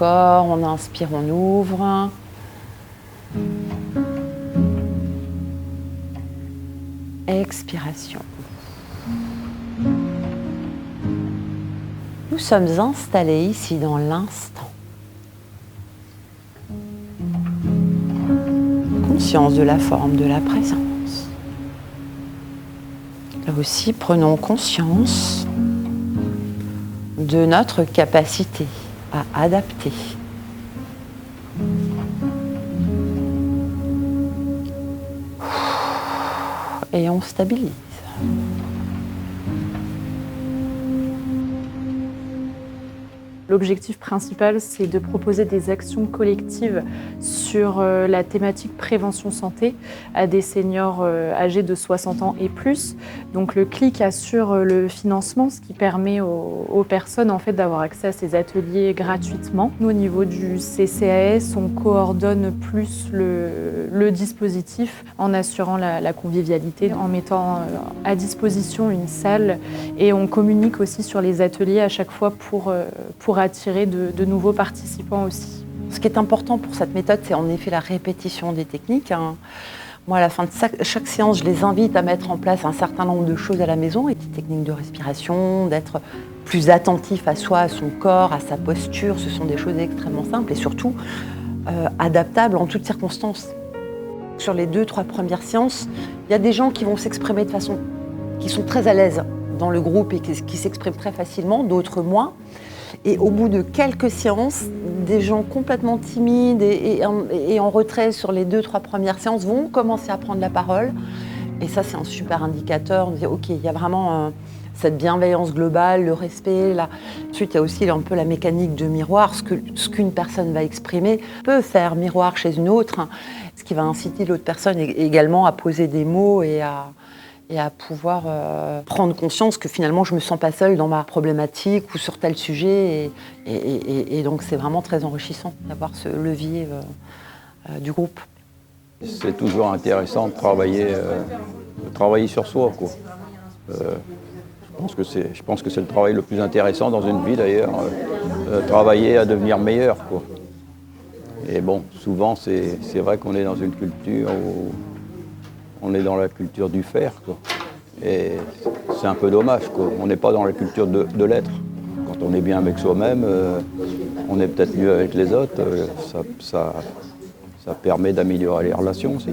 corps, on inspire, on ouvre. Expiration. Nous sommes installés ici dans l'instant. Conscience de la forme, de la présence. Là aussi, prenons conscience de notre capacité à adapter. Et on stabilise. L'objectif principal, c'est de proposer des actions collectives sur la thématique prévention santé à des seniors âgés de 60 ans et plus. Donc le CLIC assure le financement, ce qui permet aux personnes en fait, d'avoir accès à ces ateliers gratuitement. Nous, au niveau du CCAS, on coordonne plus le dispositif en assurant la convivialité, en mettant à disposition une salle et on communique aussi sur les ateliers à chaque fois pour attirer de nouveaux participants aussi. Ce qui est important pour cette méthode, c'est en effet la répétition des techniques. Moi, à la fin de chaque séance, je les invite à mettre en place un certain nombre de choses à la maison, et des techniques de respiration, d'être plus attentif à soi, à son corps, à sa posture. Ce sont des choses extrêmement simples et surtout adaptables en toutes circonstances. Sur les 2-3 premières séances, il y a des gens qui vont s'exprimer de façon qui sont très à l'aise dans le groupe et qui s'expriment très facilement, d'autres moins. Et au bout de quelques séances, des gens complètement timides et en retrait sur les 2-3 premières séances vont commencer à prendre la parole. Et ça, c'est un super indicateur. On dit, OK, il y a vraiment cette bienveillance globale, le respect. Ensuite, il y a aussi un peu la mécanique de miroir. Ce qu'une personne va exprimer peut faire miroir chez une autre, ce qui va inciter l'autre personne également à poser des mots et à pouvoir prendre conscience que finalement je ne me sens pas seule dans ma problématique ou sur tel sujet. Et donc c'est vraiment très enrichissant d'avoir ce levier du groupe. C'est toujours intéressant de travailler sur soi, quoi. Je pense que c'est le travail le plus intéressant dans une vie d'ailleurs, travailler à devenir meilleur, quoi. Et bon, souvent c'est vrai qu'on est dans une culture où on est dans la culture du faire, quoi. Et c'est un peu dommage, quoi. On n'est pas dans la culture de l'être. Quand on est bien avec soi-même, on est peut-être mieux avec les autres. Ça permet d'améliorer les relations aussi.